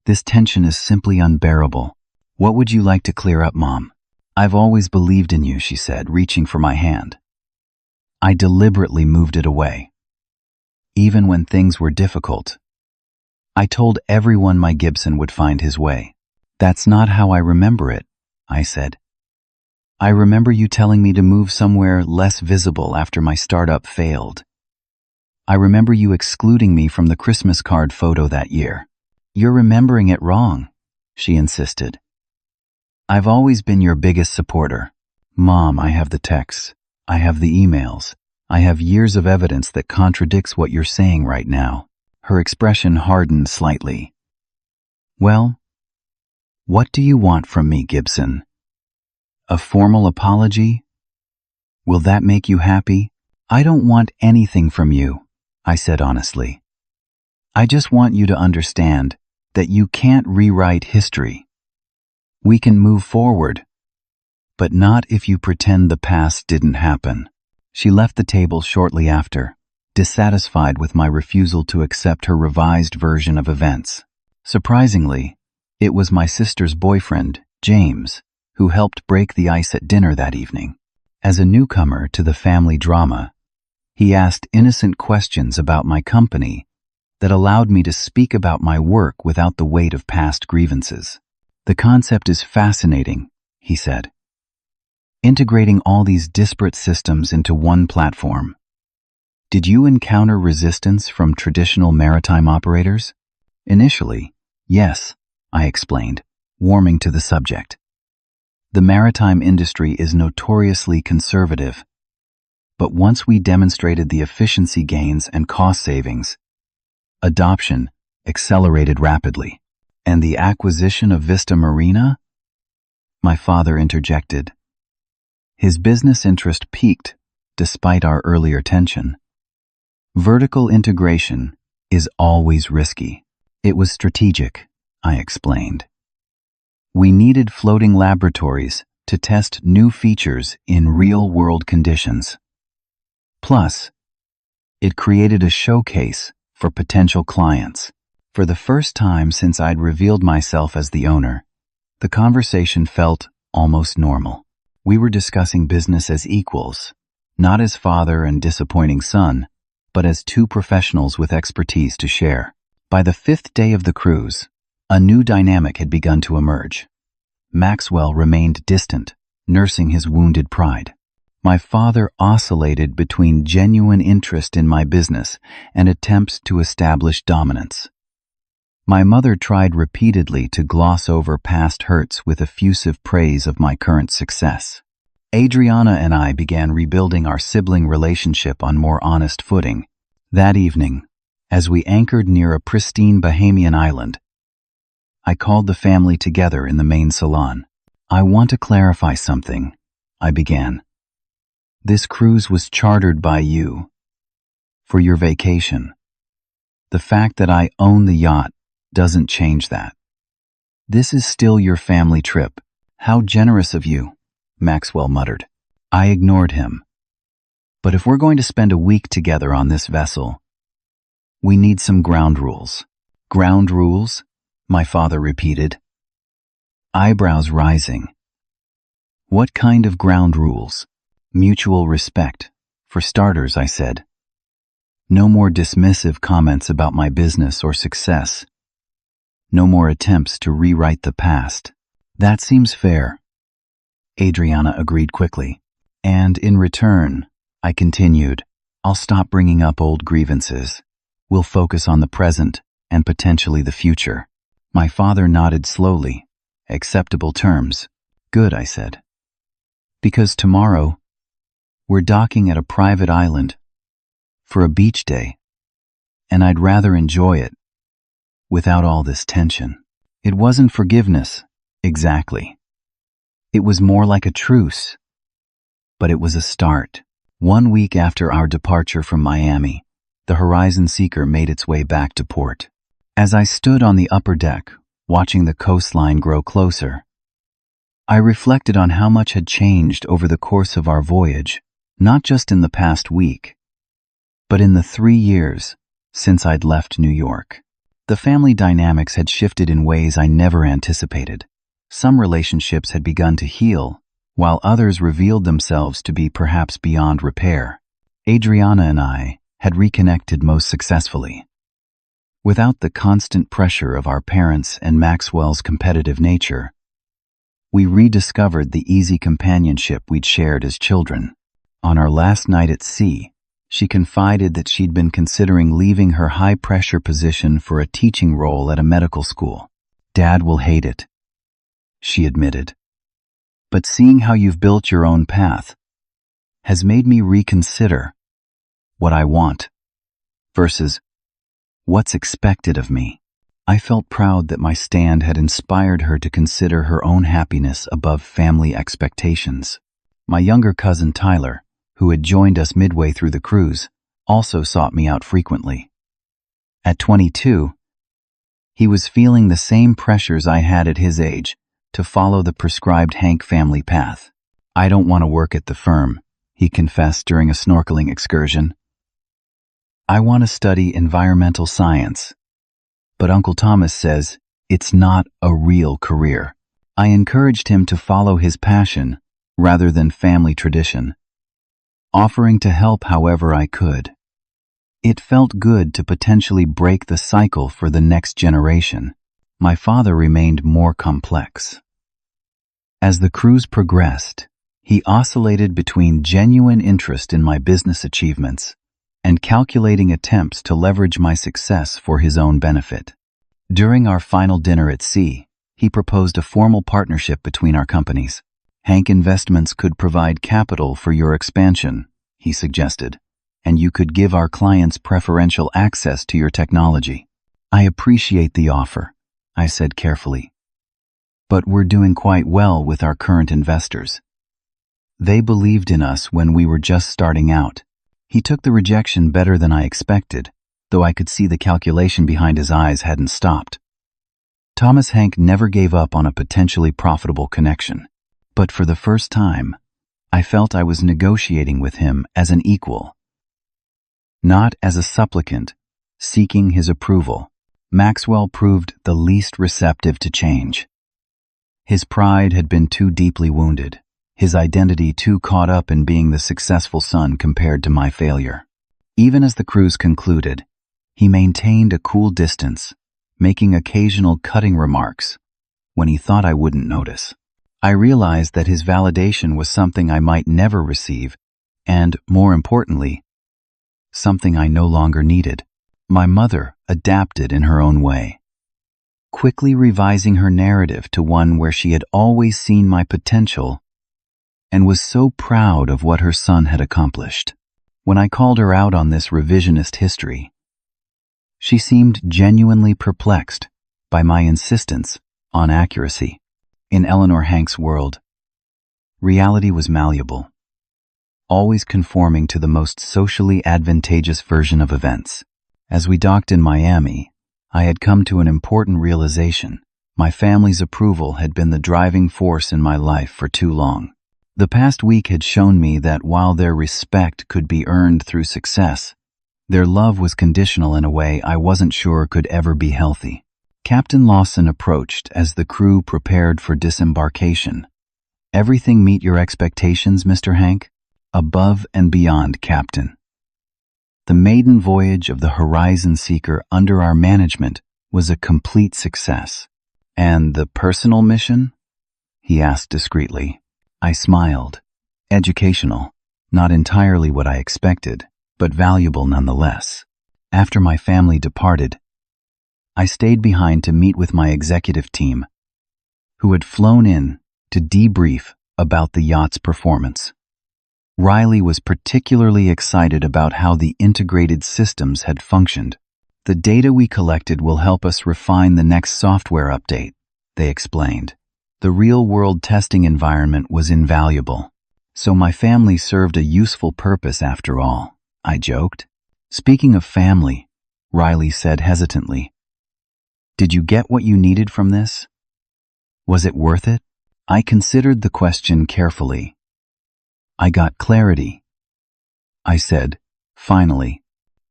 This tension is simply unbearable. What would you like to clear up, Mom? I've always believed in you, she said, reaching for my hand. I deliberately moved it away. Even when things were difficult, I told everyone my Gibson would find his way. That's not how I remember it, I said. I remember you telling me to move somewhere less visible after my startup failed. I remember you excluding me from the Christmas card photo that year. You're remembering it wrong, she insisted. I've always been your biggest supporter. Mom, I have the texts. I have the emails. I have years of evidence that contradicts what you're saying right now. Her expression hardened slightly. Well, what do you want from me, Gibson? A formal apology? Will that make you happy? I don't want anything from you, I said honestly. I just want you to understand that you can't rewrite history. We can move forward, but not if you pretend the past didn't happen." She left the table shortly after, dissatisfied with my refusal to accept her revised version of events. Surprisingly, it was my sister's boyfriend, James, who helped break the ice at dinner that evening. As a newcomer to the family drama, he asked innocent questions about my company that allowed me to speak about my work without the weight of past grievances. "The concept is fascinating," he said. "Integrating all these disparate systems into one platform. Did you encounter resistance from traditional maritime operators?" "Initially, yes," I explained, warming to the subject. "The maritime industry is notoriously conservative, but once we demonstrated the efficiency gains and cost savings, adoption accelerated rapidly." "And the acquisition of Vista Marina?" my father interjected. His business interest peaked despite our earlier tension. "Vertical integration is always risky. It was strategic," I explained. "We needed floating laboratories to test new features in real-world conditions. Plus, it created a showcase for potential clients." For the first time since I'd revealed myself as the owner, the conversation felt almost normal. We were discussing business as equals, not as father and disappointing son, but as two professionals with expertise to share. By the 5th day of the cruise, a new dynamic had begun to emerge. Maxwell remained distant, nursing his wounded pride. My father oscillated between genuine interest in my business and attempts to establish dominance. My mother tried repeatedly to gloss over past hurts with effusive praise of my current success. Adriana and I began rebuilding our sibling relationship on more honest footing. That evening, as we anchored near a pristine Bahamian island, I called the family together in the main salon. "I want to clarify something," I began. "This cruise was chartered by you for your vacation. The fact that I own the yacht doesn't change that. This is still your family trip." "How generous of you," Maxwell muttered. I ignored him. "But if we're going to spend a week together on this vessel, we need some ground rules." "Ground rules?" my father repeated, eyebrows rising. "What kind of ground rules?" "Mutual respect, for starters," I said. "No more dismissive comments about my business or success. No more attempts to rewrite the past." "That seems fair," Adriana agreed quickly. "And in return," I continued, "I'll stop bringing up old grievances. We'll focus on the present and potentially the future." My father nodded slowly. "Acceptable terms." "Good," I said. "Because tomorrow, we're docking at a private island for a beach day, and I'd rather enjoy it without all this tension." It wasn't forgiveness, exactly. It was more like a truce, but it was a start. 1 week after our departure from Miami, the Horizon Seeker made its way back to port. As I stood on the upper deck, watching the coastline grow closer, I reflected on how much had changed over the course of our voyage, not just in the past week, but in the 3 years since I'd left New York. The family dynamics had shifted in ways I never anticipated. Some relationships had begun to heal, while others revealed themselves to be perhaps beyond repair. Adriana and I had reconnected most successfully. Without the constant pressure of our parents and Maxwell's competitive nature, we rediscovered the easy companionship we'd shared as children. On our last night at sea, she confided that she'd been considering leaving her high-pressure position for a teaching role at a medical school. "Dad will hate it," she admitted. "But seeing how you've built your own path has made me reconsider what I want versus what's expected of me." I felt proud that my stand had inspired her to consider her own happiness above family expectations. My younger cousin Tyler, who had joined us midway through the cruise, also sought me out frequently. At 22, he was feeling the same pressures I had at his age to follow the prescribed Hank family path. "I don't want to work at the firm," he confessed during a snorkeling excursion. "I want to study environmental science. But Uncle Thomas says it's not a real career." I encouraged him to follow his passion rather than family tradition, offering to help however I could. It felt good to potentially break the cycle for the next generation. My father remained more complex. As the cruise progressed, he oscillated between genuine interest in my business achievements and calculating attempts to leverage my success for his own benefit. During our final dinner at sea, he proposed a formal partnership between our companies. "Hank Investments could provide capital for your expansion," he suggested, "and you could give our clients preferential access to your technology." "I appreciate the offer," I said carefully, "but we're doing quite well with our current investors. They believed in us when we were just starting out." He took the rejection better than I expected, though I could see the calculation behind his eyes hadn't stopped. Thomas Hank never gave up on a potentially profitable connection, but for the first time, I felt I was negotiating with him as an equal, not as a supplicant seeking his approval. Maxwell proved the least receptive to change. His pride had been too deeply wounded, his identity too caught up in being the successful son compared to my failure. Even as the cruise concluded, he maintained a cool distance, making occasional cutting remarks when he thought I wouldn't notice. I realized that his validation was something I might never receive, and, more importantly, something I no longer needed. My mother adapted in her own way, quickly revising her narrative to one where she had always seen my potential and was so proud of what her son had accomplished. When I called her out on this revisionist history, she seemed genuinely perplexed by my insistence on accuracy. In Eleanor Hank's world, reality was malleable, always conforming to the most socially advantageous version of events. As we docked in Miami, I had come to an important realization. My family's approval had been the driving force in my life for too long. The past week had shown me that while their respect could be earned through success, their love was conditional in a way I wasn't sure could ever be healthy. Captain Lawson approached as the crew prepared for disembarkation. "Everything meet your expectations, Mr. Hank?" "Above and beyond, Captain." The maiden voyage of the Horizon Seeker under our management was a complete success. "And the personal mission?" he asked discreetly. I smiled. "Educational. Not entirely what I expected, but valuable nonetheless." After my family departed, I stayed behind to meet with my executive team, who had flown in to debrief about the yacht's performance. Riley was particularly excited about how the integrated systems had functioned. "The data we collected will help us refine the next software update," they explained. "The real-world testing environment was invaluable, so my family served a useful purpose after all," I joked. "Speaking of family," Riley said hesitantly, "did you get what you needed from this? Was it worth it?" I considered the question carefully. "I got clarity," I said, finally.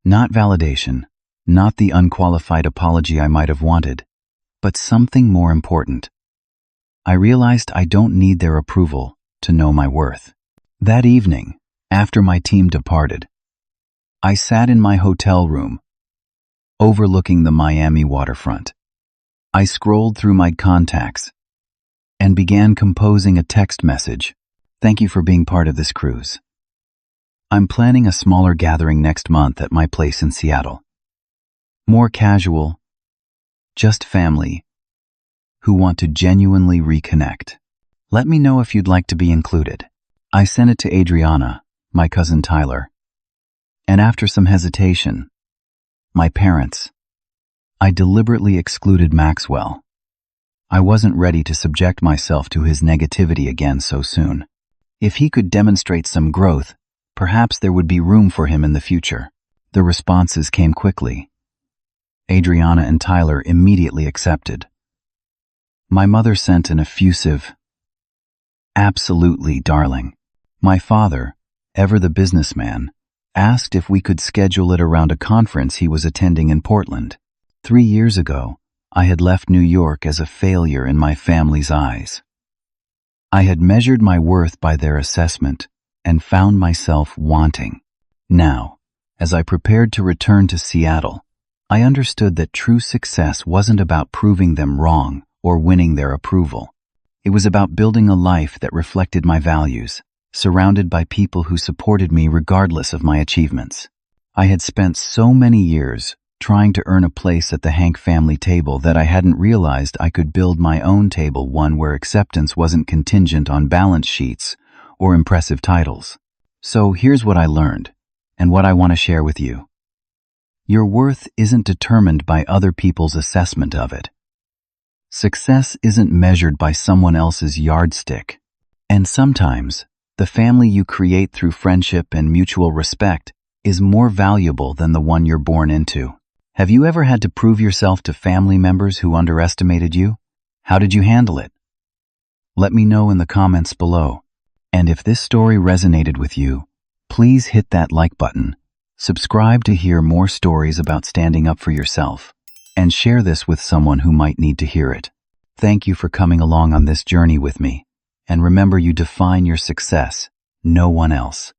Not validation, not the unqualified apology I might have wanted, but something more important. I realized I don't need their approval to know my worth. That evening, after my team departed, I sat in my hotel room, overlooking the Miami waterfront. I scrolled through my contacts and began composing a text message. "Thank you for being part of this cruise. I'm planning a smaller gathering next month at my place in Seattle. More casual, just family who want to genuinely reconnect. Let me know if you'd like to be included." I sent it to Adriana, my cousin Tyler, and after some hesitation, my parents. I deliberately excluded Maxwell. I wasn't ready to subject myself to his negativity again so soon. If he could demonstrate some growth, perhaps there would be room for him in the future. The responses came quickly. Adriana and Tyler immediately accepted. My mother sent an effusive, "Absolutely, darling." My father, ever the businessman, asked if we could schedule it around a conference he was attending in Portland. 3 years ago, I had left New York as a failure in my family's eyes. I had measured my worth by their assessment and found myself wanting. Now, as I prepared to return to Seattle, I understood that true success wasn't about proving them wrong or winning their approval. It was about building a life that reflected my values, surrounded by people who supported me regardless of my achievements. I had spent so many years trying to earn a place at the Hank family table that I hadn't realized I could build my own table, one where acceptance wasn't contingent on balance sheets or impressive titles. So here's what I learned, and what I want to share with you. Your worth isn't determined by other people's assessment of it. Success isn't measured by someone else's yardstick. And sometimes, the family you create through friendship and mutual respect is more valuable than the one you're born into. Have you ever had to prove yourself to family members who underestimated you? How did you handle it? Let me know in the comments below. And if this story resonated with you, please hit that like button, subscribe to hear more stories about standing up for yourself, and share this with someone who might need to hear it. Thank you for coming along on this journey with me, and remember, you define your success, no one else.